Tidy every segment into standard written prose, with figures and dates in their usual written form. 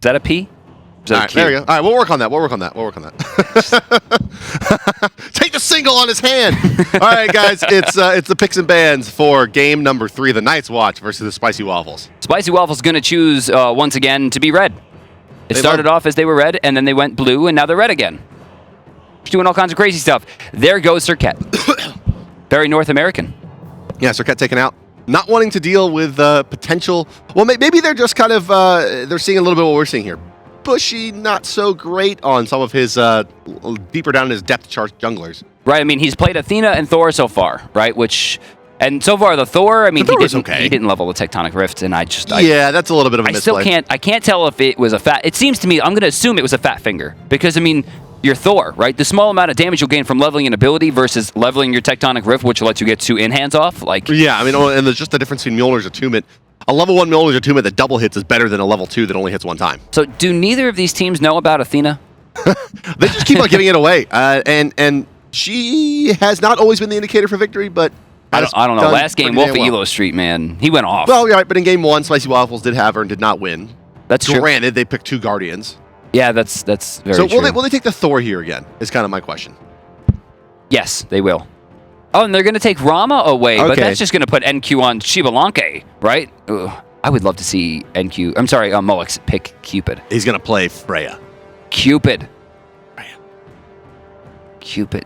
that a P? All right, there you go. All right, we'll work on that. Take the single on his hand. All right, guys, it's the picks and bans for game number 3, the Night's Watch versus the Spicy Waffles. Spicy Waffles going to choose once again to be red. It started off as they were red, and then they went blue, and now they're red again. Doing all kinds of crazy stuff. There goes Cirquet. Very North American. Yeah, Cirquet taken out. Not wanting to deal with potential. Well, maybe they're just kind of they're seeing a little bit of what we're seeing here. Bushy, not so great on some of his deeper down in his depth chart junglers. Right. I mean, he's played Athena and Thor so far, right? And so far the Thor, I mean, he didn't level the Tectonic Rift, and yeah, that's a little bit of a misplay. I can't tell if it was a fat. It seems to me I'm going to assume it was a fat finger because I mean. Your Thor, right? The small amount of damage you'll gain from leveling an ability versus leveling your Tectonic Rift, which will let you get 2 in-hands off. Yeah, I mean, and there's just the difference between Mjolnir's attunement. A level 1 Mjolnir's attunement that double hits is better than a level 2 that only hits 1 time. So do neither of these teams know about Athena? They just keep on giving it away. And she has not always been the indicator for victory, but I don't know. Last game, Wolf at Elo Street, man, he went off. Well, you're right, but in game 1, Spicy Waffles did have her and did not win. That's true. Granted, they picked 2 Guardians. Yeah, that's very true. So will they take the Thor here again, is kind of my question. Yes, they will. Oh, and they're going to take Rama away, but that's just going to put NQ on Shibalanke, right? Ugh. I would love to see Moix pick Cupid. He's going to play Freya. Cupid. Freya. Cupid.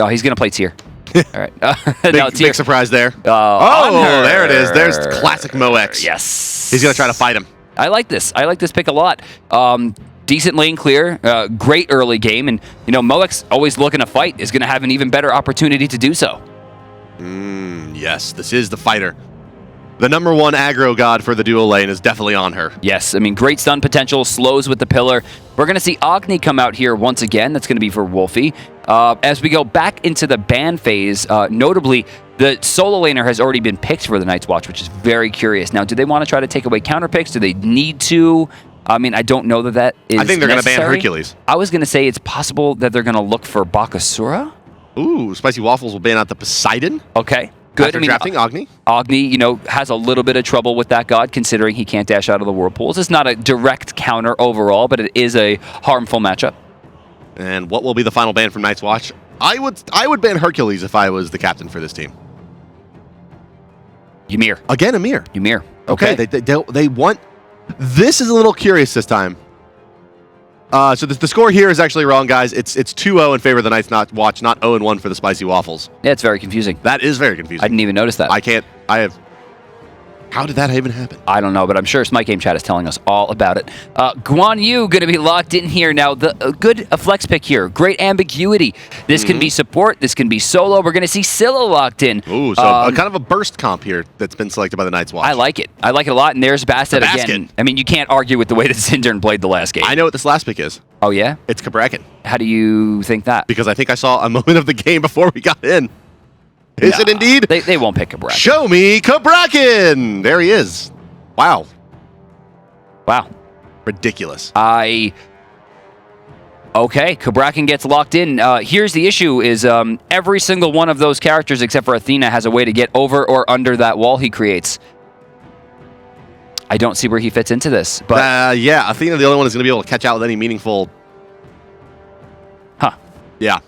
He's going to play Tyr. All right. Big surprise there. There it is. There's classic Moix. Yes. He's going to try to fight him. I like this. I like this pick a lot. Decent lane clear, great early game, and Moix always looking to fight is going to have an even better opportunity to do so. Yes, this is the fighter. The number 1 aggro god for the dual lane is definitely on her. Yes, I mean, great stun potential, slows with the pillar. We're going to see Agni come out here once again. That's going to be for Wolfie. As we go back into the ban phase, notably, the solo laner has already been picked for the Night's Watch, which is very curious. Now, do they want to try to take away counter picks? Do they need to? I mean, I don't know that is I think they're going to ban necessary. Hercules. I was going to say it's possible that they're going to look for Bakasura. Ooh, Spicy Waffles will ban out the Poseidon. Okay, good. After drafting Agni. Agni, has a little bit of trouble with that god, considering he can't dash out of the whirlpools. It's not a direct counter overall, but it is a harmful matchup. And what will be the final ban from Night's Watch? I would ban Hercules if I was the captain for this team. Ymir. Again, Ymir. Ymir. Okay. They want... This is a little curious this time. So the score here is actually wrong, guys. It's 2-0 in favor of the Night's Watch, not 0-1 for the Spicy Waffles. Yeah, it's very confusing. That is very confusing. I didn't even notice that. How did that even happen? I don't know, but I'm sure Smite Game Chat is telling us all about it. Guan Yu going to be locked in here now. The good flex pick here. Great ambiguity. This can be support. This can be solo. We're going to see Scylla locked in. Ooh, so kind of a burst comp here that's been selected by the Night's Watch. I like it. I like it a lot. And there's Bastet again. I mean, you can't argue with the way that Syndern played the last game. I know what this last pick is. Oh, yeah? It's Cabrakan. How do you think that? Because I think I saw a moment of the game before we got in. Is it indeed? They won't pick Cabrakan. Show me Cabrakan! There he is. Wow. Ridiculous. Okay, Cabrakan gets locked in. Here's the issue is every single one of those characters except for Athena has a way to get over or under that wall he creates. I don't see where he fits into this. But yeah, Athena the only one is going to be able to catch out with any meaningful... Yeah.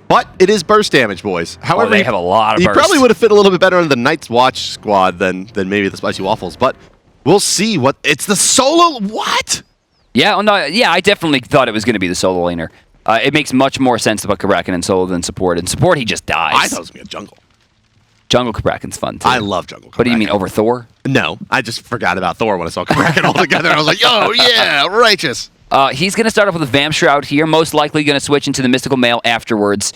But it is burst damage, boys. However, they have a lot of burst. He probably would have fit a little bit better on the Night's Watch squad than maybe the Spicy Waffles. But we'll see. It's the solo... What? Yeah, I definitely thought it was going to be the solo laner. It makes much more sense to put Cabrakan in solo than support. And support, he just dies. I thought it was going to be a jungle. Jungle Cabrakan's fun, too. I love jungle Cabrakan. What do you mean, over Thor? No, I just forgot about Thor when I saw Cabrakan altogether. I was like, oh, yeah, righteous. He's going to start off with a Vamp Shroud here, most likely going to switch into the Mystical Mail afterwards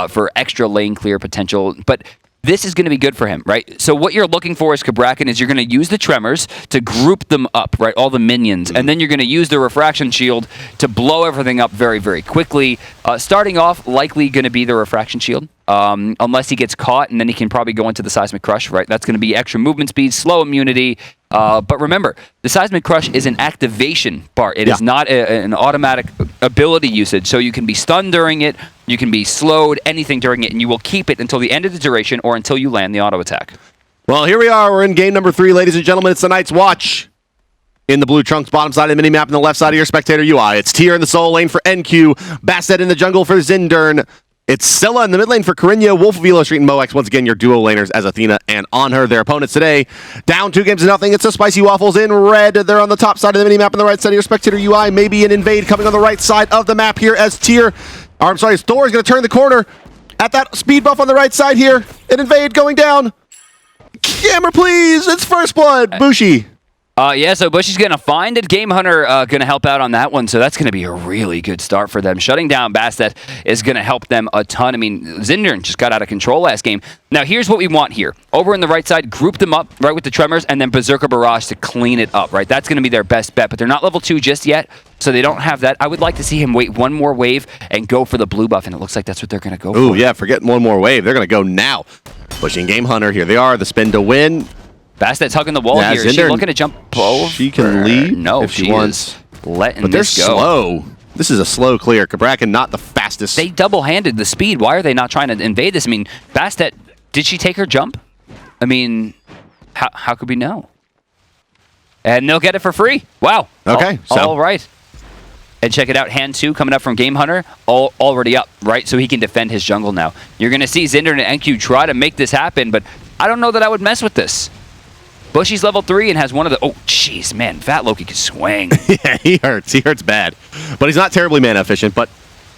for extra lane clear potential. But this is going to be good for him, right? So what you're looking for as Cabrakan is you're going to use the Tremors to group them up, right? All the minions. And then you're going to use the Refraction Shield to blow everything up very, very quickly. Starting off, likely going to be the Refraction Shield. Unless he gets caught, and then he can probably go into the Seismic Crush, right? That's going to be extra movement speed, slow immunity. But remember, the Seismic Crush is an activation part. It is not an automatic ability usage. So you can be stunned during it, you can be slowed, anything during it, and you will keep it until the end of the duration or until you land the auto attack. Well, here we are. We're in game number 3, ladies and gentlemen. It's the Night's Watch. In the blue trunks, bottom side of the minimap, and the left side of your spectator UI. It's Tier in the solo lane for NQ. Bastet in the jungle for Zindern. It's Scylla in the mid lane for Corinna. Wolf of Elo Street and Moex, once again, your duo laners as Athena and On Her. Their opponents today, down 2-0. It's the Spicy Waffles in red. They're on the top side of the minimap, on the right side of your spectator UI. Maybe an invade coming on the right side of the map here as Tier. Or, I'm sorry, Thor is going to turn the corner at that speed buff on the right side here. An invade going down. Camera, please. It's first blood. Bushi. Yeah, so Bushy's going to find it. Game Hunter going to help out on that one, so that's going to be a really good start for them. Shutting down Bastet is going to help them a ton. I mean, Zindern just got out of control last game. Now, here's what we want here. Over on the right side, group them up right with the Tremors, and then Berserker Barrage to clean it up, right? That's going to be their best bet, but they're not level 2 just yet, so they don't have that. I would like to see him wait one more wave and go for the blue buff, and it looks like that's what they're going to go for. Ooh, yeah, forget one more wave. They're going to go now. Pushing Game Hunter. Here they are, the spin to win. Bastet's hugging the wall here. Is she looking to jump over? She can leave no, if she wants. Letting but they're this go. slow. This is a slow clear. Cabrakan not the fastest. They double-handed the speed. Why are they not trying to invade this? I mean, Bastet, did she take her jump? I mean, how could we know? And they'll get it for free. Wow. Okay. All right. And check it out. Hand 2 coming up from Game Hunter. Already up, right? So he can defend his jungle now. You're going to see Zindern and NQ try to make this happen, but I don't know that I would mess with this. Bushy's level 3 and has one of the... Oh, jeez, man. Fat Loki can swing. Yeah, he hurts. He hurts bad. But he's not terribly mana efficient, but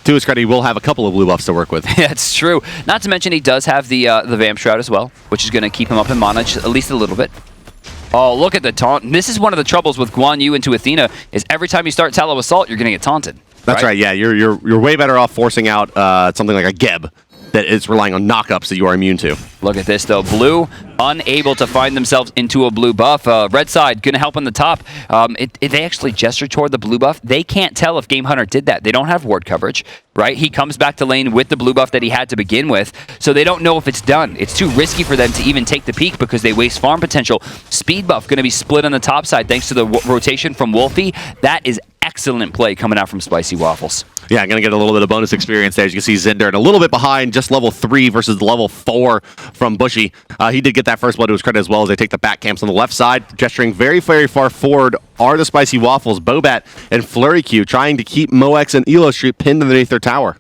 to his credit, he will have a couple of blue buffs to work with. Yeah, it's true. Not to mention he does have the Vamp Shroud as well, which is going to keep him up in mana at least a little bit. Oh, look at the taunt. This is one of the troubles with Guan Yu into Athena, is every time you start Tallow Assault, you're going to get taunted. That's right, yeah. You're way better off forcing out something like a Geb that is relying on knockups that you are immune to. Look at this, though. Blue, unable to find themselves into a blue buff. Red side, going to help on the top. If they actually gesture toward the blue buff, they can't tell if Game Hunter did that. They don't have ward coverage, right? He comes back to lane with the blue buff that he had to begin with, so they don't know if it's done. It's too risky for them to even take the peek because they waste farm potential. Speed buff going to be split on the top side thanks to the rotation from Wolfie. That is excellent play coming out from Spicy Waffles. Yeah, I'm going to get a little bit of bonus experience there. As you can see, Zindern a little bit behind, just level 3 versus level 4 from Bushy. He did get that first blood to his credit as well as they take the back camps on the left side. Gesturing very, very far forward are the Spicy Waffles, Bobat, and Flurry Q, trying to keep Moex and Elo Street pinned underneath their tower.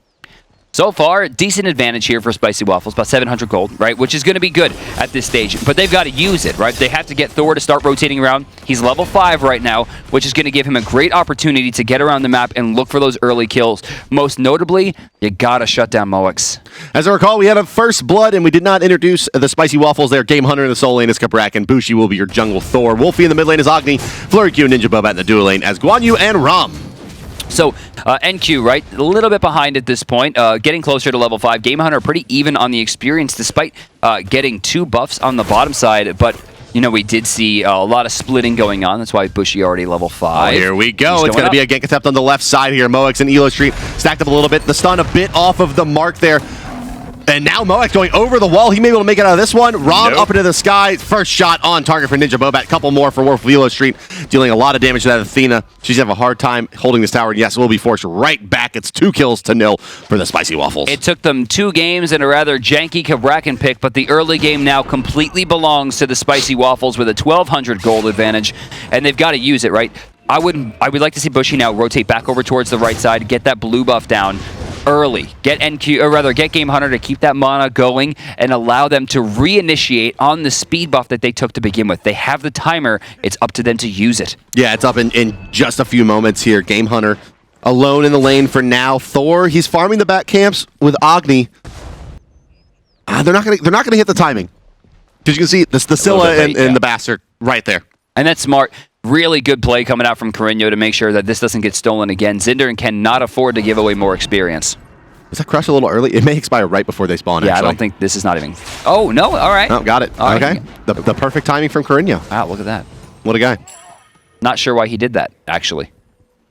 So far, decent advantage here for Spicy Waffles, about 700 gold, right? Which is going to be good at this stage, but they've got to use it, right? They have to get Thor to start rotating around. He's level 5 right now, which is going to give him a great opportunity to get around the map and look for those early kills. Most notably, you got to shut down Moex. As I recall, we had a first blood, and we did not introduce the Spicy Waffles there. Game Hunter in the solo lane is Cabrakan. Bushi will be your jungle Thor. Wolfie in the mid lane is Agni. Flurry Q and Ninja Bobat in the duo lane as Guan Yu and Ram. So, NQ, right, a little bit behind at this point, getting closer to level 5. Game Hunter pretty even on the experience despite getting 2 buffs on the bottom side, but, you know, we did see a lot of splitting going on. That's why Bushy already level 5. Oh, here we go. It's going to be a gank attempt on the left side here. Moex and Elo Street stacked up a little bit. The stun a bit off of the mark there. And now Moex going over the wall. He may be able to make it out of this one. Rom up into the sky. First shot on target for Ninja Bobat. Couple more for Wolf of Elo Street. Dealing a lot of damage to that Athena. She's going to have a hard time holding this tower. And yes, will be forced right back. It's 2 kills to 0 for the Spicy Waffles. It took them 2 games and a rather janky Cabrakan pick, but the early game now completely belongs to the Spicy Waffles with a 1,200 gold advantage. And they've got to use it, right? I would like to see Bushy now rotate back over towards the right side, get that blue buff down early. Get Game Hunter to keep that mana going and allow them to reinitiate on the speed buff that they took to begin with. They have the timer. It's up to them to use it. Yeah, it's up in just a few moments here. Game Hunter alone in the lane for now. Thor, he's farming the back camps with Agni. They're not gonna hit the timing. Because you can see the Scylla and the Bastard right there. And that's smart. Really good play coming out from Corinna to make sure that this doesn't get stolen again. Zindern cannot afford to give away more experience. Is that crush a little early? It may expire right before they spawn, yeah, actually. I don't think this is not even... Oh, no, all right. Oh, got it. All okay. right. The perfect timing from Corinna. Wow, look at that. What a guy. Not sure why he did that, actually.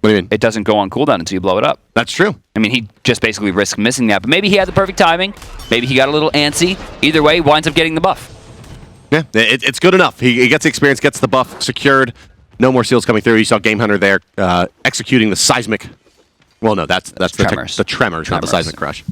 What do you mean? It doesn't go on cooldown until you blow it up. That's true. I mean, he just basically risked missing that. But maybe he had the perfect timing. Maybe he got a little antsy. Either way, winds up getting the buff. Yeah, it's good enough. He gets the experience, gets the buff secured. No more seals coming through. You saw Game Hunter there executing the seismic. Well, no, that's the tremors, not the seismic crush.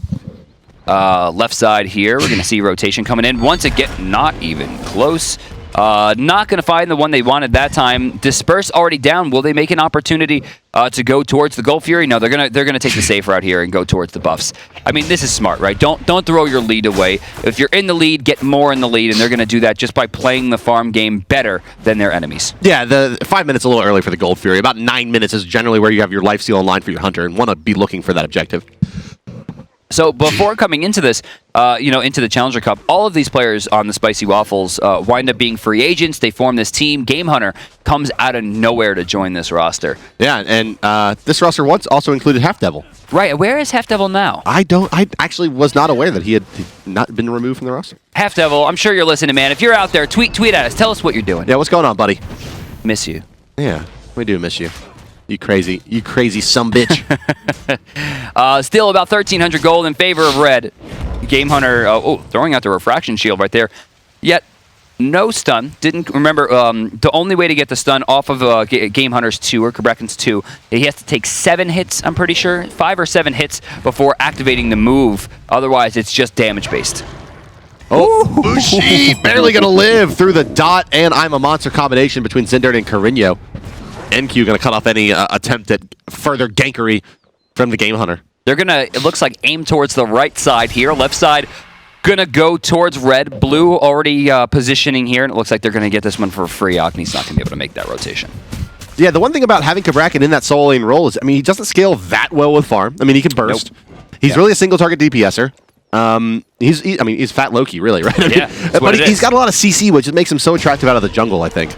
Left side here, we're going to see rotation coming in. Once again, not even close. Not going to find the one they wanted that time. Disperse already down. Will they make an opportunity to go towards the Gold Fury? No, they're gonna take the safe route here and go towards the buffs. I mean, this is smart, right? Don't throw your lead away. If you're in the lead, get more in the lead, and they're going to do that just by playing the farm game better than their enemies. Yeah, the 5 minutes a little early for the Gold Fury. About 9 minutes is generally where you have your life steal in line for your hunter and want to be looking for that objective. So before coming into this, into the Challenger Cup, all of these players on the Spicy Waffles wind up being free agents. They form this team. Game Hunter comes out of nowhere to join this roster. Yeah, and this roster once also included Half Devil. Right. Where is Half Devil now? I actually was not aware that he had not been removed from the roster. Half Devil, I'm sure you're listening, man. If you're out there, tweet at us. Tell us what you're doing. Yeah, what's going on, buddy? Miss you. Yeah, we do miss you. You crazy sumbitch. Still about 1,300 gold in favor of red. Game Hunter, throwing out the refraction shield right there. Yet, no stun. Didn't remember, the only way to get the stun off of Game Hunter's 2, or Kabrakan's 2, he has to take 7 hits, I'm pretty sure. 5 or 7 hits before activating the move. Otherwise, it's just damage-based. Oh, Bushi barely going to live through the dot and I'm a Monster combination between Zindert and Carino. NQ going to cut off any attempt at further gankery from the Game Hunter. They're going to, it looks like, aim towards the right side here. Left side going to go towards red. Blue already positioning here, and it looks like they're going to get this one for free. Agni's not going to be able to make that rotation. Yeah, the one thing about having Kabrakan in that solo lane role is, I mean, he doesn't scale that well with farm. I mean, he can burst. Nope. He's really a single target DPSer. He's fat Loki, really, right? But he's got a lot of CC, which makes him so attractive out of the jungle, I think.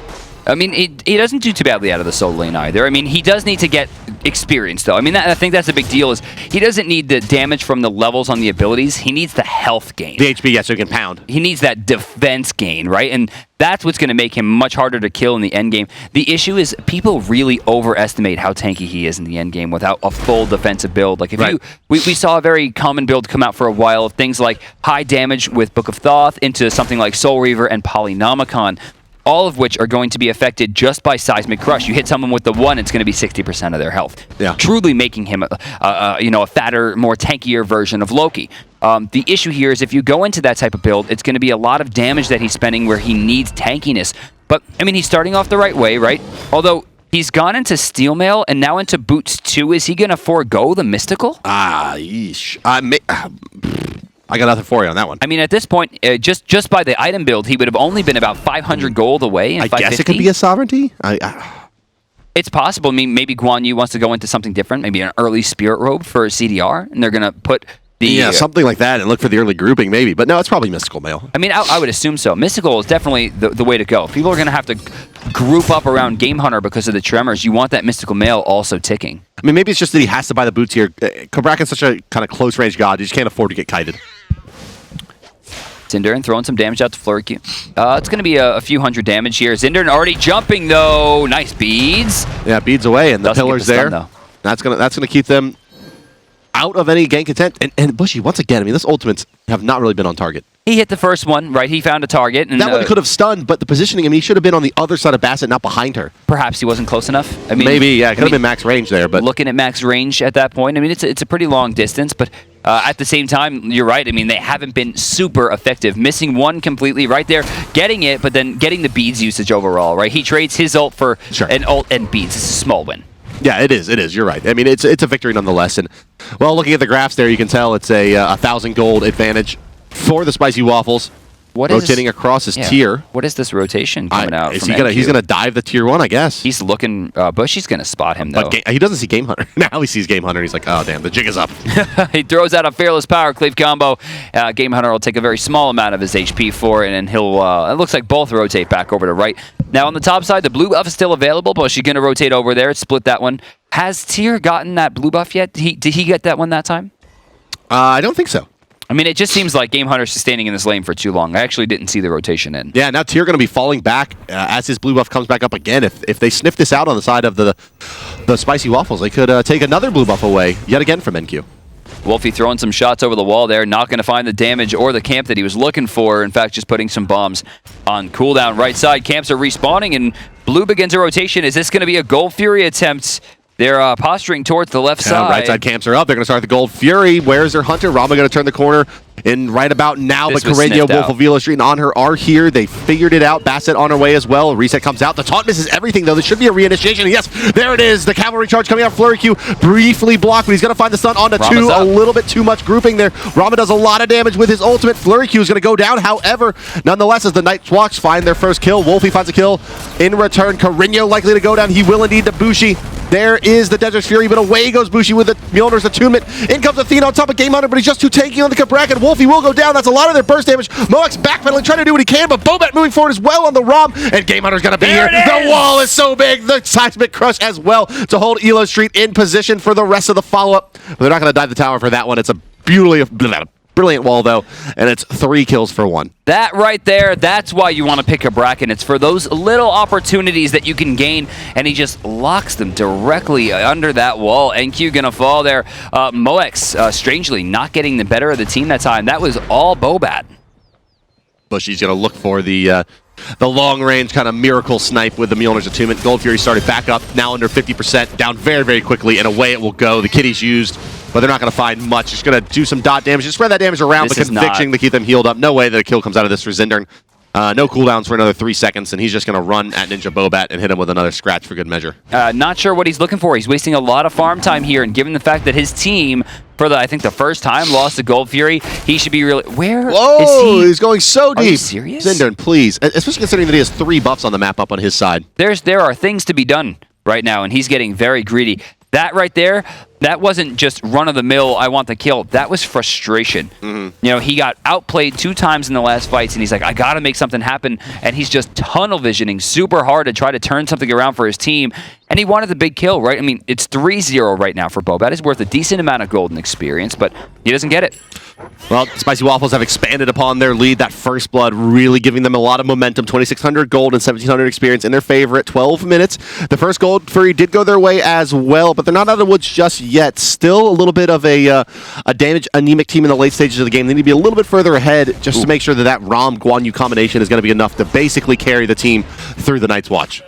I mean, he doesn't do too badly out of the solo lane either. I mean, he does need to get experience, though. I mean, I think that's a big deal, is he doesn't need the damage from the levels on the abilities. He needs the health gain. The HP, yeah, so he can pound. He needs that defense gain, right? And that's what's going to make him much harder to kill in the end game. The issue is people really overestimate how tanky he is in the end game without a full defensive build. Like, if we saw a very common build come out for a while of things like high damage with Book of Thoth into something like Soul Reaver and Polynomicon, all of which are going to be affected just by Seismic Crush. You hit someone with the 1, it's going to be 60% of their health. Yeah. Truly making him a fatter, more tankier version of Loki. The issue here is if you go into that type of build, it's going to be a lot of damage that he's spending where he needs tankiness. But, I mean, he's starting off the right way, right? Although he's gone into Steel Mail and now into Boots 2. Is he going to forego the Mystical? Yeesh. I got nothing for you on that one. I mean, at this point, just by the item build, he would have only been about 500 gold away. I guess it could be a sovereignty. It's possible. I mean, maybe Guan Yu wants to go into something different, maybe an early Spirit Robe for a CDR, and they're going to put the... Yeah, something like that, and look for the early grouping, maybe. But no, it's probably Mystical Mail. I mean, I would assume so. Mystical is definitely the way to go. People are going to have to group up around Game Hunter because of the tremors. You want that Mystical Mail also ticking. I mean, maybe it's just that he has to buy the boots here. Kabrakan's such a kind of close-range god, he just can't afford to get kited. Zindern throwing some damage out to Flurry Q. It's going to be a few hundred damage here. Zindern already jumping, though. Nice beads. Yeah, beads away, and the pillar's there. That's gonna keep them out of any gank intent. And Bushy, once again, I mean, those ultimates have not really been on target. He hit the first one, right? He found a target. And that one could have stunned, but the positioning, I mean, he should have been on the other side of Bassett, not behind her. Perhaps he wasn't close enough. I mean, maybe, yeah, it could have been max range there. But looking at max range at that point, I mean, it's a pretty long distance, but at the same time, you're right. I mean, they haven't been super effective. Missing one completely right there, getting it, but then getting the beads usage overall, right? He trades his ult for an ult and beads. It's a small win. Yeah, it is. It is. You're right. I mean, it's a victory nonetheless. And, well, looking at the graphs there, you can tell it's a 1,000 gold advantage for the Spicy Waffles. Rotating across his tier. What is this rotation coming out? He's gonna dive the tier 1, I guess. He's looking. Bushy's gonna spot him though. But he doesn't see Game Hunter. Now he sees Game Hunter. And he's like, oh damn, the jig is up. He throws out a Fearless Power Cleave combo. Game Hunter will take a very small amount of his HP for it, and he'll. It looks like both rotate back over to right. Now on the top side, the blue buff is still available. Bushy gonna rotate over there. Split that one. Has Tyr gotten that blue buff yet? Did he get that one that time? I don't think so. I mean, it just seems like Game Hunter's sustaining in this lane for too long. I actually didn't see the rotation in. Yeah, now Tyr going to be falling back as his blue buff comes back up again. If they sniff this out on the side of the Spicy Waffles, they could take another blue buff away yet again from NQ. Wolfie throwing some shots over the wall there, not going to find the damage or the camp that he was looking for. In fact, just putting some bombs on cooldown. Right side, camps are respawning, and blue begins a rotation. Is this going to be a Gold Fury attempt? They're posturing towards the left side. Right side camps are up. They're going to start the Gold Fury. Where's their Hunter? Rama going to turn the corner in right about now, This but was Carreño, sniffed Wolf out. of Vila Street, and On Her are here. They figured it out. Bassett on her way as well. Reset comes out. The taunt misses everything, though. There should be a reinitiation. Yes, there it is. The cavalry charge coming out. Flurry Q briefly blocked, but he's going to find the stun onto Rama's two. up. A little bit too much grouping there. Rama does a lot of damage with his ultimate. Flurry Q is going to go down. However, nonetheless, as the Night's Watch find their first kill, Wolfie finds a kill. In return, Carreño likely to go down. He will indeed to Bushi. There is the Desert Fury, but away goes Bushi with the Mjolnir's attunement. In comes Athena on top of Game Hunter, but he's just too tanky on the Kabrak, and Wolfie will go down. That's a lot of their burst damage. Moax backpedaling, trying to do what he can, but Bobat moving forward as well on the ROM, and Game Hunter's going to be There here. it is! The wall is so big. The seismic crush as well to hold Elo Street in position for the rest of the follow-up. But they're not going to dive the tower for that one. It's a brilliant wall, though, and it's 3 kills for 1. That right there, that's why you want to pick a Bracken. It's for those little opportunities that you can gain, and he just locks them directly under that wall. NQ gonna fall there. Moex, strangely, not getting the better of the team that time. That was all Bobat. Bushy's going to look for the long-range kind of miracle snipe with the Mjolnir's attunement. Gold Fury started back up, now under 50%, down very, very quickly, and away it will go. The kitty's used, but they're not going to find much. Just going to do some dot damage, just spread that damage around, This but is conviction to keep them healed up. No way that a kill comes out of this for Zindern. No cooldowns for another 3 seconds, and he's just going to run at Ninja Bobat and hit him with another scratch for good measure. Not sure what he's looking for. He's wasting a lot of farm time here, and given the fact that his team, for I think the first time, lost to Gold Fury, he should be really... Where Whoa, is he? he's going so deep. Are you serious? Zindern, please. Especially considering that he has 3 buffs on the map up on his side. There are things to be done right now, and he's getting very greedy. That right there, that wasn't just run-of-the-mill, I want the kill. That was frustration. You know, he got outplayed 2 times in the last fights, and he's like, I got to make something happen. And he's just tunnel visioning super hard to try to turn something around for his team. And he wanted the big kill, right? I mean, it's 3-0 right now for Bobat. It's worth a decent amount of golden experience, but he doesn't get it. Well, Spicy Waffles have expanded upon their lead. That first blood really giving them a lot of momentum. 2,600 gold and 1,700 experience in their favor at 12 minutes. The first Gold Fury did go their way as well, but they're not out of the woods just yet. Still a little bit of a damage anemic team in the late stages of the game. They need to be a little bit further ahead just to make sure that Rom Guan Yu combination is going to be enough to basically carry the team through the Night's Watch.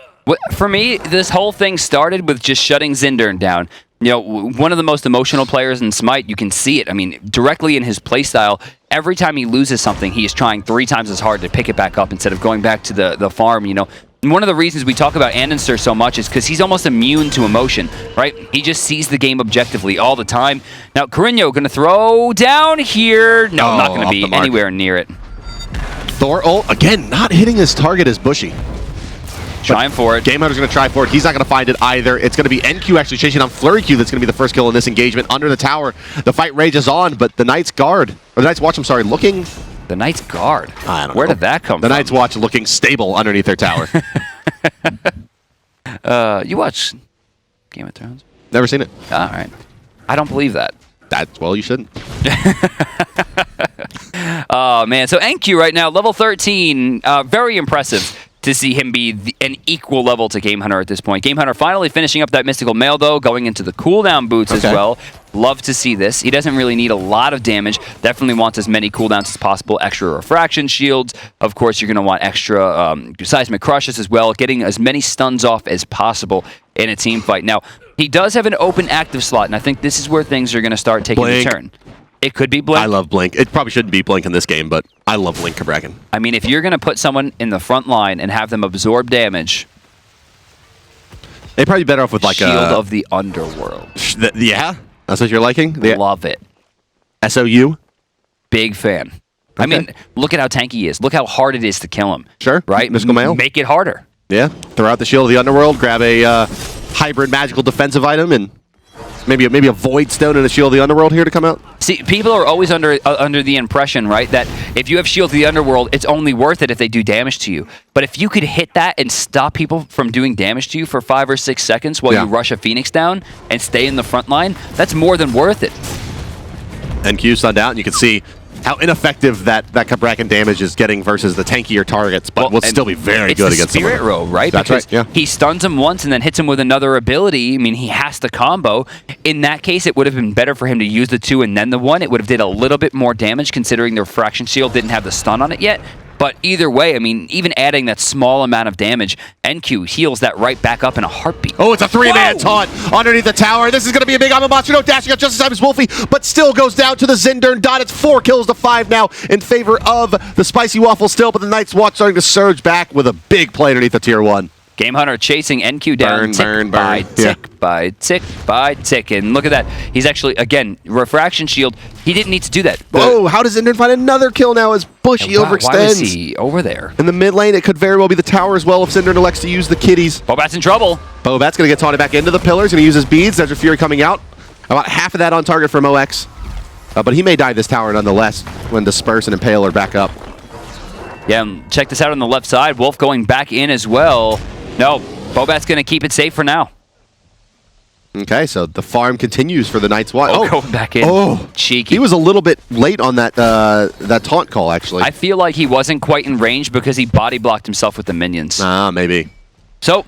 For me, this whole thing started with just shutting Zindern down. You know, one of the most emotional players in SMITE, you can see it. I mean, directly in his playstyle, every time he loses something, he is trying 3 times as hard to pick it back up instead of going back to the farm, you know. And one of the reasons we talk about Andenster so much is because he's almost immune to emotion, right? He just sees the game objectively all the time. Now, Carreño going to throw down here. No, not going to be anywhere near it. Thor ult, again, not hitting his target as Bushy. Trying for it. Game Hunter's going to try for it. He's not going to find it either. It's going to be NQ actually chasing down Flurry Q. That's going to be the first kill in this engagement under the tower. The fight rages on, but the Night's Guard, or the Night's Watch, I'm sorry, looking... The Night's Guard. I don't Where know. did that come The from? Night's Watch looking stable underneath their tower. You watch Game of Thrones? Never seen it. All right. I don't believe that. Well, you shouldn't. Oh, man. So NQ right now, level 13. Very impressive to see him be an equal level to Game Hunter at this point. Game Hunter finally finishing up that Mystical Mail, though, going into the cooldown boots as well. Love to see this. He doesn't really need a lot of damage. Definitely wants as many cooldowns as possible. Extra refraction shields. Of course, you're going to want extra seismic crushes as well. Getting as many stuns off as possible in a team fight. Now, he does have an open active slot, and I think this is where things are going to start taking a turn. It could be Blink. I love Blink. It probably shouldn't be Blink in this game, but I love Blink Kabrakan. I mean, if you're going to put someone in the front line and have them absorb damage... They'd probably be better off with like Shield a... of the Underworld. Yeah? That's what you're liking? Love it. SOU? Big fan. Okay. I mean, look at how tanky he is. Look how hard it is to kill him. Sure. Right? Mystical Mail? Make it harder. Yeah. Throw out the Shield of the Underworld, grab a hybrid magical defensive item, and maybe a Void Stone and a Shield of the Underworld here to come out. See, people are always under the impression, right, that if you have Shield of the Underworld, it's only worth it if they do damage to you. But if you could hit that and stop people from doing damage to you for 5 or 6 seconds while you rush a Phoenix down and stay in the front line, that's more than worth it. NQ stunned out, and you can see how ineffective that Kabrakan damage is getting versus the tankier targets, but will still be very good against someone. It's the Spirit Row, right? That's because right, yeah. he stuns him once and then hits him with another ability. I mean, he has to combo. In that case, it would have been better for him to use the 2 and then the 1. It would have did a little bit more damage considering the Refraction Shield didn't have the stun on it yet. But either way, I mean, even adding that small amount of damage, NQ heals that right back up in a heartbeat. Oh, it's a three-man taunt underneath the tower. This is going to be a big Amma monster. No dashing up just in time as Wolfie, but still goes down to the Zindern dot. It's 4 kills to 5 now in favor of the Spicy Waffle still, but the Night's Watch starting to surge back with a big play underneath the tier 1. Game Hunter chasing NQ down tick by tick by tick by tick. And look at that. He's actually, again, Refraction Shield. He didn't need to do that. Whoa, how does Zindern find another kill now as Bushy overextends? Why is he over there? In the mid lane, it could very well be the tower as well if Zindern elects to use the kitties. Bobat's in trouble. Bobat's going to get taunted back into the pillars, going to use his beads. There's a Fury coming out. About half of that on target for MOX. But he may die this tower nonetheless when Disperse and Impale are back up. Yeah, and check this out on the left side. Wolf going back in as well. No, Bobat's going to keep it safe for now. Okay, so the farm continues for the Night's Watch. Oh, going back in. Oh, cheeky. He was a little bit late on that that taunt call, actually. I feel like he wasn't quite in range because he body blocked himself with the minions. Maybe. So,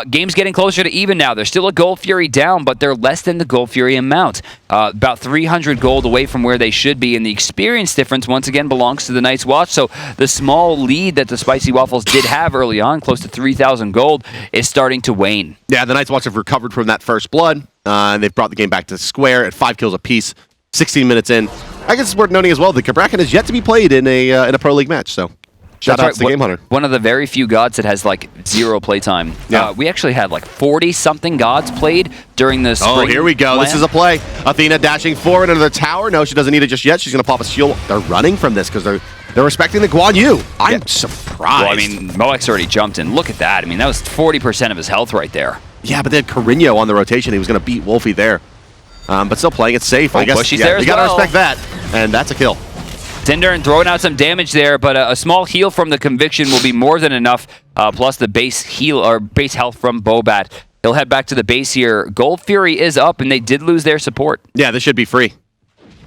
game's getting closer to even now. They're still a Gold Fury down, but they're less than the Gold Fury amount. About 300 gold away from where they should be, and the experience difference, once again, belongs to the Night's Watch. So, the small lead that the Spicy Waffles did have early on, close to 3,000 gold, is starting to wane. Yeah, the Night's Watch have recovered from that first blood, and they've brought the game back to square at 5 kills apiece, 16 minutes in. I guess it's worth noting as well that Cabrakan is yet to be played in a Pro League match, so... Shout out to the Game Hunter. One of the very few gods that has like 0 playtime. Yeah. We actually had like 40-something gods played during the spring. Oh, here we go. plan. This is a play. Athena dashing forward into the tower. No, she doesn't need it just yet. She's going to pop a shield. They're running from this because they're respecting the Guan Yu. I'm surprised. Well, I mean, MOX already jumped in. Look at that. I mean, that was 40% of his health right there. Yeah, but they had Carino on the rotation. He was going to beat Wolfie there. But still playing it safe. I guess Bushy's there as you got to well. respect that. And that's a kill. Zindern throwing out some damage there, but a small heal from the Conviction will be more than enough, plus the base heal or base health from Bobat. He'll head back to the base here. Gold Fury is up, and they did lose their support. Yeah, this should be free.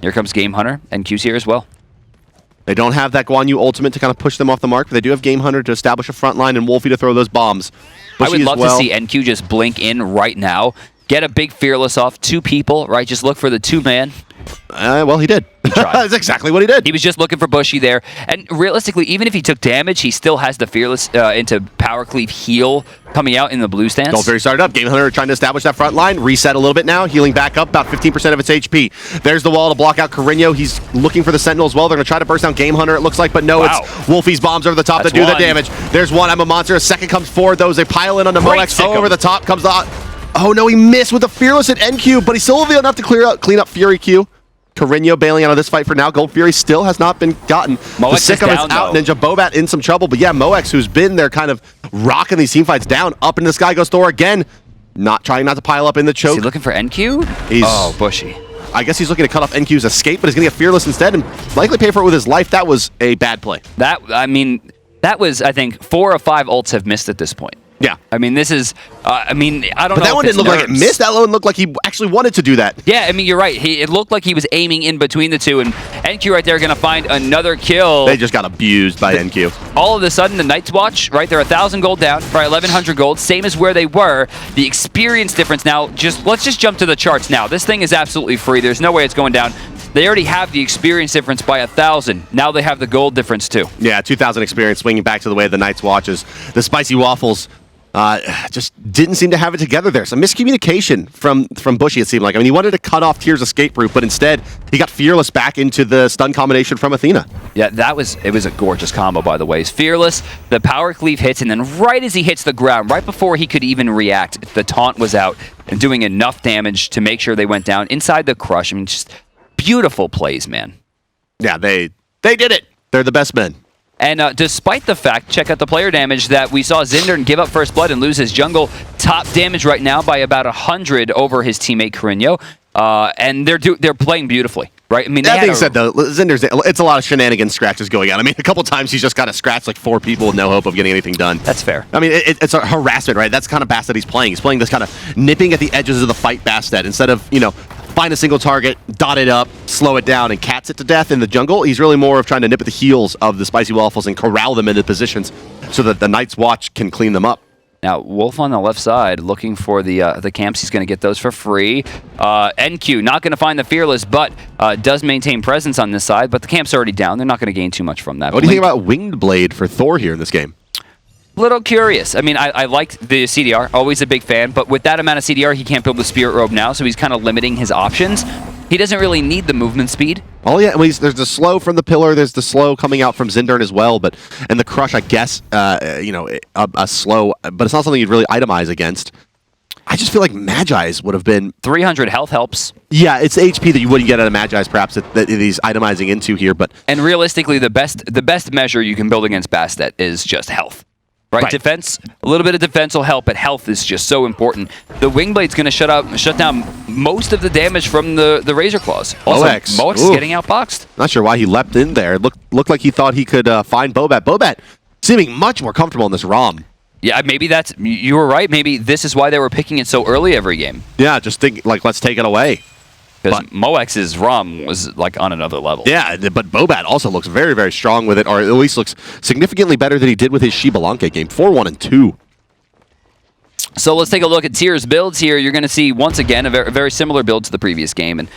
Here comes Game Hunter, and Q's here as well. They don't have that Guan Yu ultimate to kind of push them off the mark, but they do have Game Hunter to establish a front line and Wolfie to throw those bombs. I would love to see NQ just blink in right now, get a big Fearless off 2 people, right? Just look for the 2-man. Well, he did. That's exactly what he did. He was just looking for Bushy there. And realistically, even if he took damage, he still has the Fearless into Power Cleave heal coming out in the blue stance. Gold Fury started up. Game Hunter trying to establish that front line. Reset a little bit now. Healing back up about 15% of its HP. There's the wall to block out Carino. He's looking for the Sentinel as well. They're going to try to burst down Game Hunter, it looks like. But no, it's Wolfie's bombs over the top that do the damage. There's one. I'm a monster. A second comes forward. Those they pile in on the MOX. Over the top comes the... Oh, no, he missed with the Fearless at NQ. But he still will be enough to clean up Fury Q. Carino bailing out of this fight for now. Gold Fury still has not been gotten. The Sycam is out. Ninja Bobat in some trouble. But yeah, MOX, who's been there kind of rocking these team fights down. Up in the sky goes Thor again. Trying not to pile up in the choke. Is he looking for NQ? Oh, Bushy. I guess he's looking to cut off NQ's escape, but he's going to get Fearless instead and likely pay for it with his life. That was a bad play. I think 4 or 5 ults have missed at this point. Yeah. I mean, this is, I don't know. But that one didn't look like it missed. That one looked like he actually wanted to do that. Yeah, I mean, you're right. It looked like he was aiming in between the two, and NQ right there going to find another kill. They just got abused by NQ. All of a sudden, the Night's Watch, right, they're 1,000 gold down, right, 1,100 gold, same as where they were. The experience difference now, let's just jump to the charts now. This thing is absolutely free. There's no way it's going down. They already have the experience difference by 1,000. Now they have the gold difference too. Yeah, 2,000 experience swinging back to the way the Night's Watch is. The Spicy Waffles just didn't seem to have it together there. Some miscommunication from Bushy, it seemed like. I mean, he wanted to cut off Tier's escape route, but instead he got Fearless back into the stun combination from Athena. Yeah, it was a gorgeous combo, by the way. He's Fearless, the Power Cleave hits, and then right as he hits the ground, right before he could even react, the taunt was out and doing enough damage to make sure they went down inside the crush. I mean, just beautiful plays, man. Yeah, they did it. They're the best men. And despite the fact, check out the player damage, that we saw Zindern give up first blood and lose his jungle. Top damage right now by about 100 over his teammate Carino. And they're playing beautifully, right? I mean, that being said, though, Zinder's, it's a lot of shenanigans scratches going on. I mean, a couple times he's just got to scratch like 4 people with no hope of getting anything done. That's fair. I mean, it's a harassment, right? That's the kind of Bastet he's playing. He's playing this kind of nipping at the edges of the fight Bastet. Instead of, find a single target, dot it up, slow it down, and cats it to death in the jungle. He's really more of trying to nip at the heels of the Spicy Waffles and corral them into positions so that the Night's Watch can clean them up. Now, Wolf on the left side looking for the camps. He's going to get those for free. NQ not going to find the Fearless, but does maintain presence on this side. But the camp's already down. They're not going to gain too much from that. What do you think about Winged Blade for Thor here in this game? Little curious. I mean, I like the CDR, always a big fan, but with that amount of CDR, he can't build the Spirit Robe now, so he's kind of limiting his options. He doesn't really need the movement speed. Oh yeah, well, there's the slow from the pillar, there's the slow coming out from Zindern as well, and the crush, I guess, a slow, but it's not something you'd really itemize against. I just feel like Magi's would have been 300 health helps. Yeah, it's HP that you wouldn't get out of Magi's, perhaps that he's itemizing into here, but and realistically, the best measure you can build against Bastet is just health. Right? Defense, a little bit of defense will help, but health is just so important. The Wingblade's going to shut down most of the damage from the Razor Claws. Also, Moex is getting outboxed. Not sure why he leapt in there. It looked like he thought he could find Bobat. Bobat seeming much more comfortable in this ROM. Yeah, maybe you were right. Maybe this is why they were picking it so early every game. Yeah, just think, like, let's take it away. Because Moex's ROM was like on another level. Yeah, but Bobat also looks very, very strong with it, or at least looks significantly better than he did with his Shibalanke game. 4-1 and 2. So let's take a look at Tier's builds here. You're going to see, once again, a very similar build to the previous game. And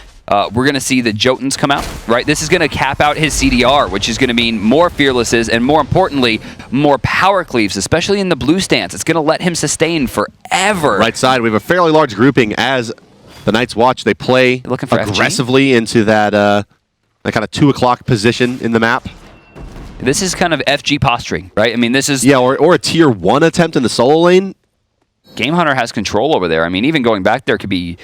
we're going to see the Jotuns come out, right? This is going to cap out his CDR, which is going to mean more Fearlesses and, more importantly, more Power Cleaves, especially in the blue stance. It's going to let him sustain forever. Right side, we have a fairly large grouping as the Night's Watch. They play aggressively into that kind of 2 o'clock position in the map. This is kind of FG posturing, right? I mean, this is... Yeah, or a tier 1 attempt in the solo lane. Game Hunter has control over there. I mean, even going back there could be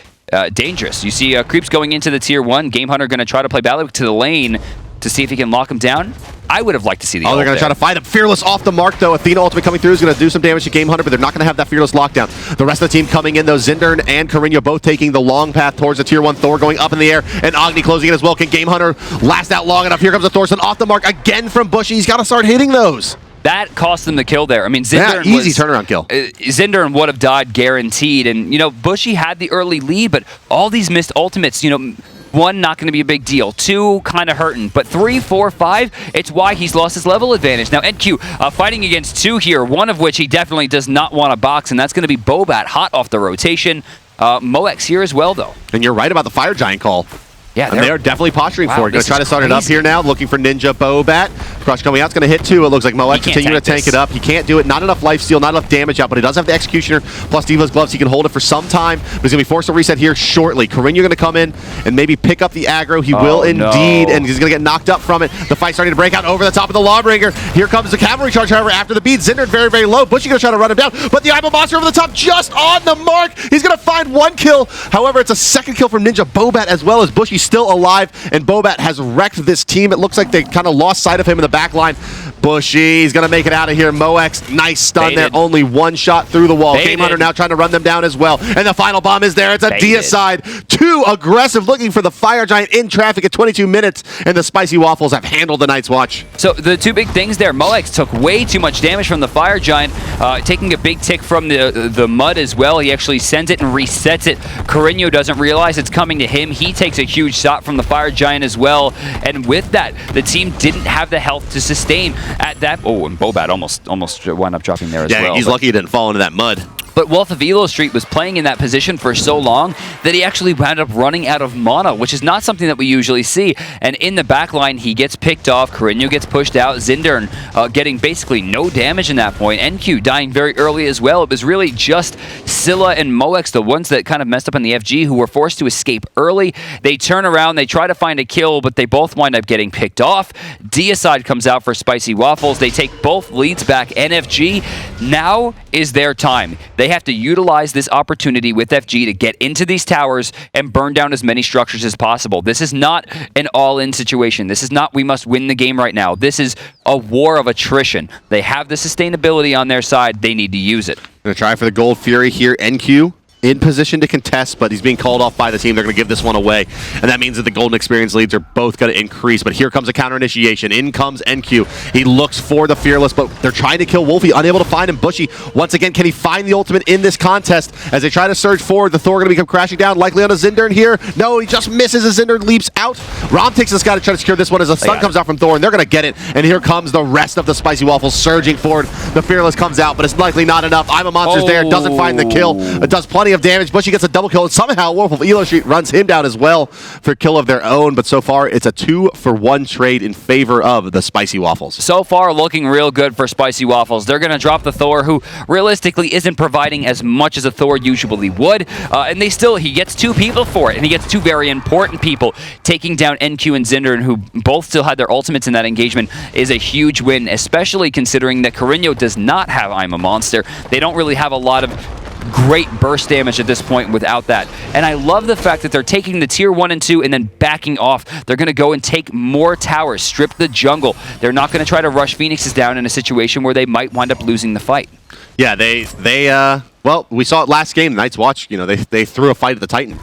dangerous. You see creeps going into the tier 1. Game Hunter going to try to play Ballywick to the lane to see if he can lock him down. I would have liked to see the ult they're going to try to fight him. Fearless off the mark, though. Athena ultimate coming through is going to do some damage to Game Hunter, but they're not going to have that Fearless lockdown. The rest of the team coming in, though. Zindern and Carino both taking the long path towards the tier 1. Thor going up in the air, and Agni closing in as well. Can Game Hunter last out long enough? Here comes the Thorson off the mark again from Bushy. He's got to start hitting those. That cost them the kill there. I mean, Zindern easy turnaround kill. Zindern would have died guaranteed, and, Bushy had the early lead, but all these missed ultimates, 1, not going to be a big deal. 2, kind of hurting. But 3, 4, 5, it's why he's lost his level advantage. Now, NQ fighting against 2 here, one of which he definitely does not want to box, and that's going to be Bobat, hot off the rotation. Moex here as well, though. And you're right about the Fire Giant call. Yeah, and they're definitely posturing for it. Going to try to start it up here now, looking for Ninja Bobat. Crush coming out, it's going to hit 2. It looks like Moex continuing to tank it up. He can't do it. Not enough lifesteal, not enough damage out, but he does have the Executioner plus Diva's Gloves. He can hold it for some time, but he's going to be forced to reset here shortly. Carino going to come in and maybe pick up the aggro. He will indeed, and he's going to get knocked up from it. The fight's starting to break out over the top of the Lawbringer. Here comes the Cavalry Charge, however, after the beat. Zindern very, very low. Bushy going to try to run him down, but the Eyeball Monster over the top just on the mark. He's going to find 1 kill. However, it's a second kill from Ninja Bobat as well, as Bushy still alive. And Bobat has wrecked this team. It looks like they kind of lost sight of him in the back line. Bushy's going to make it out of here. Moex, nice stun there. Only 1 shot through the wall. Game Hunter now trying to run them down as well. And the final bomb is there. It's a deicide. 2 aggressive, looking for the Fire Giant in traffic at 22 minutes. And the Spicy Waffles have handled the Night's Watch. So the 2 big things there. Moex took way too much damage from the Fire Giant, taking a big tick from the mud as well. He actually sends it and resets it. Carino doesn't realize it's coming to him. He takes a huge shot from the Fire Giant as well. And with that, the team didn't have the health to sustain at that. Oh, and Bobat almost wound up dropping there as well. Yeah, he's lucky he didn't fall into that mud. But Wolf of Elo Street was playing in that position for so long that he actually wound up running out of mana, which is not something that we usually see. And in the back line, he gets picked off. Carino gets pushed out. Zindern getting basically no damage in that point. NQ dying very early as well. It was really just Scylla and Moex, the ones that kind of messed up in the FG, who were forced to escape early. They turn around, they try to find a kill, but they both wind up getting picked off. Deicide comes out for Spicy Waffles. They take both leads back. NFG, now is their time. They have to utilize this opportunity with FG to get into these towers and burn down as many structures as possible. This is not an all-in situation. This is not we must win the game right now. This is a war of attrition. They have the sustainability on their side. They need to use it. Gonna try for the Gold Fury here. NQ in position to contest, but he's being called off by the team. They're going to give this one away, and that means that the golden experience leads are both going to increase. But here comes a counter initiation. In comes NQ. He looks for the Fearless, but they're trying to kill Wolfie, unable to find him. Bushy, once again, can he find the ultimate in this contest? As they try to surge forward, the Thor going to become crashing down, likely on a Zindern here. No, he just misses as Zindern leaps out. Rom takes this guy to try to secure this one as a stun comes out from Thor, and they're going to get it. And here comes the rest of the Spicy Waffles surging forward. The Fearless comes out, but it's likely not enough. I'm a Monster's there, doesn't find the kill. It does plenty of damage. Bushy gets a double kill, and somehow Wolf of Elo Street runs him down as well for kill of their own. But so far, it's a 2-for-1 trade in favor of the Spicy Waffles. So far, looking real good for Spicy Waffles. They're going to drop the Thor, who realistically isn't providing as much as a Thor usually would. And he gets 2 people for it, and he gets 2 very important people. Taking down NQ and Zindern, who both still had their ultimates in that engagement, is a huge win, especially considering that Carino does not have I'm a Monster. They don't really have a lot of great burst damage at this point without that. And I love the fact that they're taking the tier 1 and 2 and then backing off. They're going to go and take more towers, strip the jungle. They're not going to try to rush Phoenixes down in a situation where they might wind up losing the fight. Yeah, well, we saw it last game, Night's Watch. You know, they threw a fight at the Titan.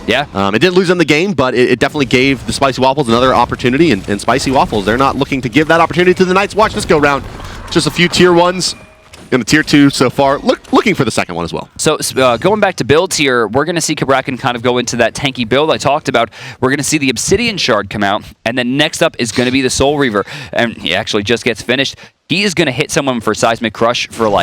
Yeah. It didn't lose them the game, but it definitely gave the Spicy Waffles another opportunity. And Spicy Waffles, they're not looking to give that opportunity to the Night's Watch this go round. Just a few tier 1s. In the tier 2 so far, looking for the second one as well. So going back to builds here, we're going to see Cabrakan kind of go into that tanky build I talked about. We're going to see the Obsidian Shard come out, and then next up is going to be the Soul Reaver. And he actually just gets finished. He is going to hit someone for Seismic Crush for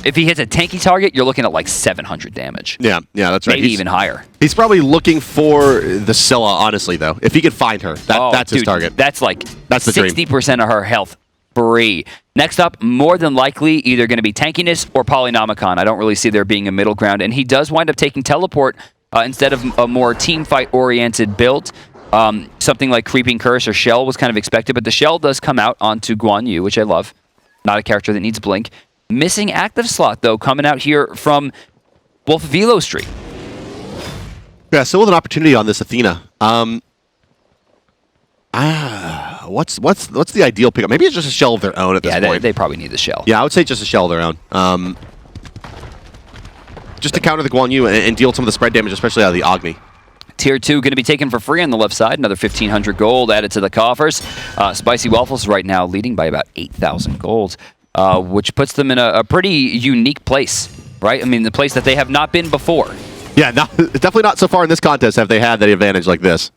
if he hits a tanky target, you're looking at 700 damage. Yeah, that's right. Maybe even higher. He's probably looking for the Scylla, honestly, though. If he could find her, that's his target. That's the 60% of her health. Free. Next up, more than likely, either going to be Tankiness or Polynomicon. I don't really see there being a middle ground, and he does wind up taking Teleport instead of a more team fight-oriented build. Something like Creeping Curse or Shell was kind of expected, but the Shell does come out onto Guan Yu, which I love. Not a character that needs Blink. Missing active slot, though, coming out here from Wolf of Elo Street. Yeah, still with an opportunity on this Athena. What's the ideal pickup? Maybe it's just a shell of their own at this point. Yeah, they probably need the shell. Yeah, I would say just a shell of their own. Just to counter the Guan Yu and deal some of the spread damage, especially out of the Agni. Tier 2 going to be taken for free on the left side. Another 1,500 gold added to the coffers. Spicy Waffles right now leading by about 8,000 gold, which puts them in a pretty unique place, right? I mean, the place that they have not been before. Yeah, definitely not so far in this contest have they had that advantage like this.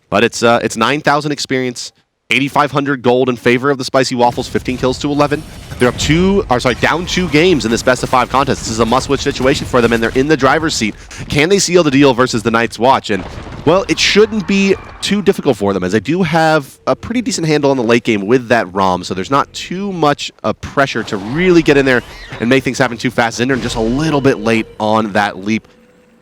But it's 9,000 experience, 8,500 gold in favor of the Spicy Waffles, 15 kills to 11. They're down 2 games in this best-of-5 contest. This is a must-win situation for them, and they're in the driver's seat. Can they seal the deal versus the Night's Watch? And, well, it shouldn't be too difficult for them, as they do have a pretty decent handle on the late game with that ROM, so there's not too much pressure to really get in there and make things happen too fast. Zindern just a little bit late on that leap.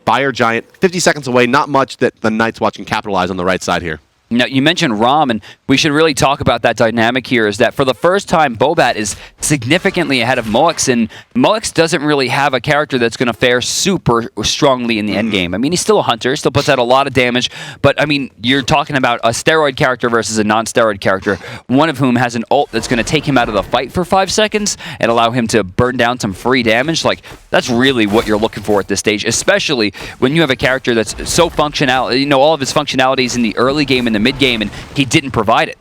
Fire Giant, 50 seconds away, not much that the Night's Watch can capitalize on the right side here. Now, you mentioned Rom, and we should really talk about that dynamic here, is that for the first time, Bobat is significantly ahead of Moix, and Moix doesn't really have a character that's going to fare super strongly in the end game. I mean, he's still a hunter, still puts out a lot of damage, but, I mean, you're talking about a steroid character versus a non-steroid character, one of whom has an ult that's going to take him out of the fight for 5 seconds and allow him to burn down some free damage. That's really what you're looking for at this stage, especially when you have a character that's so functional, all of his functionalities in the early game and the mid game, and he didn't provide it.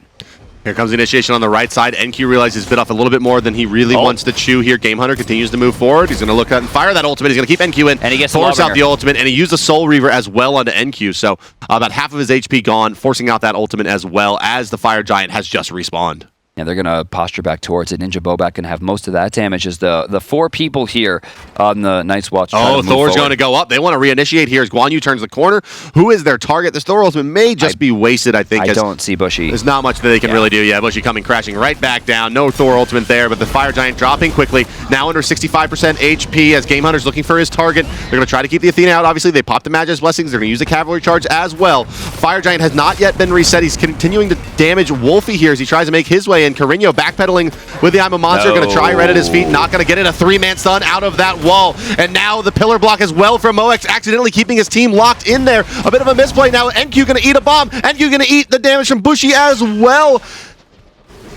Here comes the initiation on the right side. NQ realizes he's bit off a little bit more than he really wants to chew here. Game Hunter continues to move forward. He's going to look at and fire that ultimate. He's going to keep NQ in. And he gets force out the ultimate, and he used the Soul Reaver as well onto NQ. So about half of his HP gone, forcing out that ultimate as well as the Fire Giant has just respawned. Yeah, they're going to posture back towards it. Ninja Bobat going to have most of that damage as the 4 people here on the Night's Watch. Oh, Thor's going to go up. They want to reinitiate here as Guan Yu turns the corner. Who is their target? This Thor ultimate may just be wasted, I think. I don't see Bushy. There's not much that they can really do. Yeah, Bushy coming crashing right back down. No Thor ultimate there, but the Fire Giant dropping quickly. Now under 65% HP as Game Hunter's looking for his target. They're going to try to keep the Athena out. Obviously, they popped the Magi's Blessings. They're going to use the Cavalry Charge as well. Fire Giant has not yet been reset. He's continuing to damage Wolfie here as he tries to make his way in. Carino backpedaling with the I'm a Monster. Going to try right at his feet. Not going to get it. A 3-man stun out of that wall. And now the pillar block as well from Moix, accidentally keeping his team locked in there. A bit of a misplay now. NQ going to eat a bomb. NQ going to eat the damage from Bushy as well.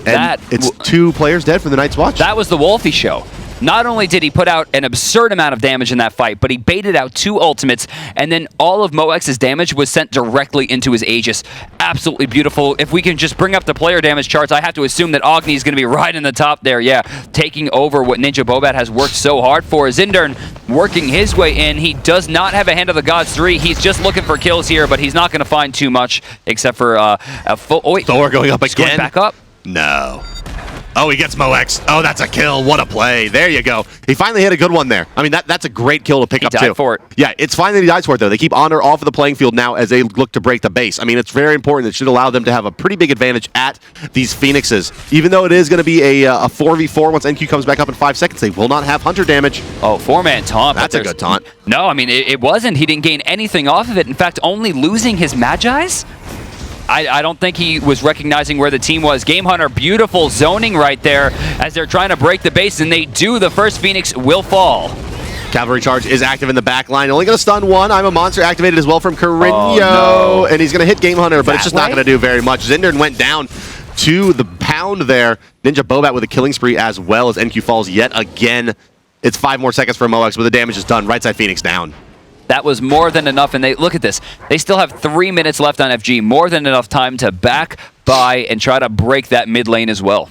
And it's 2 players dead for the Night's Watch. That was the Wolfie show. Not only did he put out an absurd amount of damage in that fight, but he baited out 2 ultimates, and then all of Moex's damage was sent directly into his Aegis. Absolutely beautiful. If we can just bring up the player damage charts, I have to assume that Agni is going to be right in the top there. Yeah, taking over what Ninja Bobat has worked so hard for. Zindern working his way in. He does not have a Hand of the Gods 3. He's just looking for kills here, but he's not going to find too much except for a full... Oh, wait. Thor going up again. Going back up. No. Oh, he gets Moex. Oh, that's a kill. What a play. There you go. He finally hit a good one there. I mean, that's a great kill to pick up, too. He died for it. Yeah, it's fine that he dies for it, though. They keep Honor off of the playing field now as they look to break the base. I mean, it's very important. It should allow them to have a pretty big advantage at these Phoenixes. Even though it is going to be a 4v4 once NQ comes back up in 5 seconds, they will not have Hunter damage. Oh, 4-man taunt. That's a good taunt. No, I mean, it wasn't. He didn't gain anything off of it. In fact, only losing his Magi's? I don't think he was recognizing where the team was. Game Hunter, beautiful zoning right there as they're trying to break the base, and they do. The first Phoenix will fall. Cavalry Charge is active in the back line. Only going to stun one. I'm a Monster activated as well from Carino. Oh, no. And he's going to hit Game Hunter, but it's just not way? going to do very much. Zindern went down to the pound there. Ninja Bobat with a killing spree as well as NQ falls yet again. It's 5 more seconds for Moex, but the damage is done. Right side Phoenix down. That was more than enough, and look at this. They still have 3 minutes left on FG. More than enough time to back by and try to break that mid lane as well.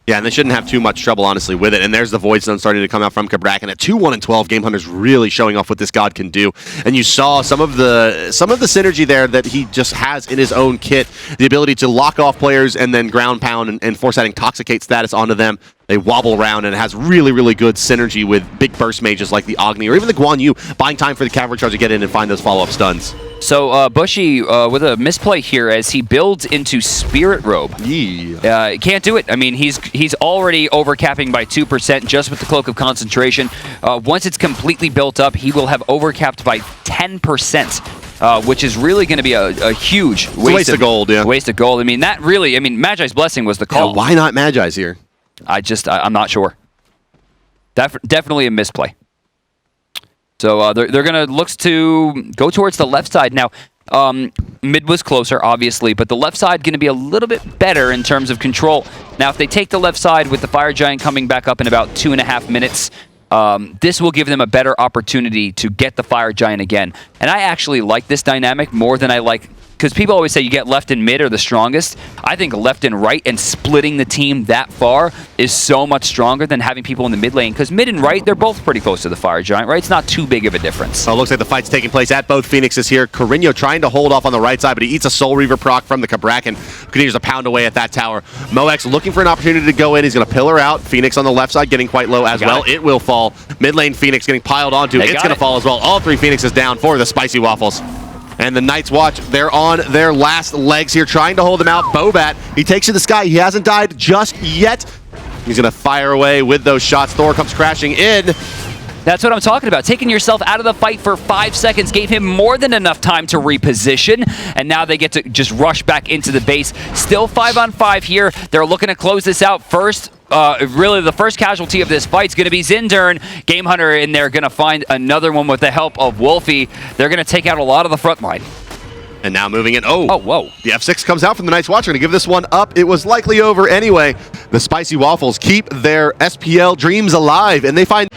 Yeah, and they shouldn't have too much trouble, honestly, with it. And there's the Void Stone starting to come out from Cabrakan. At 2-1-12, Game Hunter's really showing off what this god can do. And you saw some of the synergy there that he just has in his own kit. The ability to lock off players and then ground pound and force that Intoxicate status onto them. They wobble around, and it has really, really good synergy with big burst mages like the Agni or even the Guan Yu, buying time for the Cavalry Charge to get in and find those follow-up stuns. So Bushy with a misplay here as he builds into Spirit Robe. Yeah. Can't do it. I mean, he's already overcapping by 2% just with the Cloak of Concentration. Once it's completely built up, he will have overcapped by 10%. Which is really going to be a huge waste of gold, yeah. Waste of gold. I mean, Magi's Blessing was the call. Yeah, why not Magi's here? I'm not sure. Definitely a misplay. So they're going to look to go towards the left side. Now, mid was closer, obviously, but the left side going to be a little bit better in terms of control. Now, if they take the left side with the Fire Giant coming back up in about 2.5 minutes, this will give them a better opportunity to get the Fire Giant again. And I actually like this dynamic more than I like... Because people always say you get left and mid are the strongest. I think left and right and splitting the team that far is so much stronger than having people in the mid lane. Because mid and right, they're both pretty close to the Fire Giant, right? It's not too big of a difference. Oh, looks like the fight's taking place at both Phoenixes here. Carino trying to hold off on the right side, but he eats a Soul Reaver proc from the Cabrakan. Continues to pound away at that tower. Moex looking for an opportunity to go in. He's going to pillar out. Phoenix on the left side getting quite low as well. It will fall. Mid lane Phoenix getting piled onto. It's going to fall as well. All 3 Phoenixes down for the Spicy Waffles. And the Night's Watch, they're on their last legs here, trying to hold him out. Bobat, he takes to the sky. He hasn't died just yet. He's going to fire away with those shots. Thor comes crashing in. That's what I'm talking about. Taking yourself out of the fight for 5 seconds gave him more than enough time to reposition, and now they get to just rush back into the base. Still 5-on-5 here. They're looking to close this out first. Really, the first casualty of this fight is going to be Zindern. Game Hunter in there going to find another one with the help of Wolfie. They're going to take out a lot of the front line. And now moving in. Oh, whoa. The F6 comes out from the Night's Watch. Going to give this one up. It was likely over anyway. The Spicy Waffles keep their SPL dreams alive, and they find...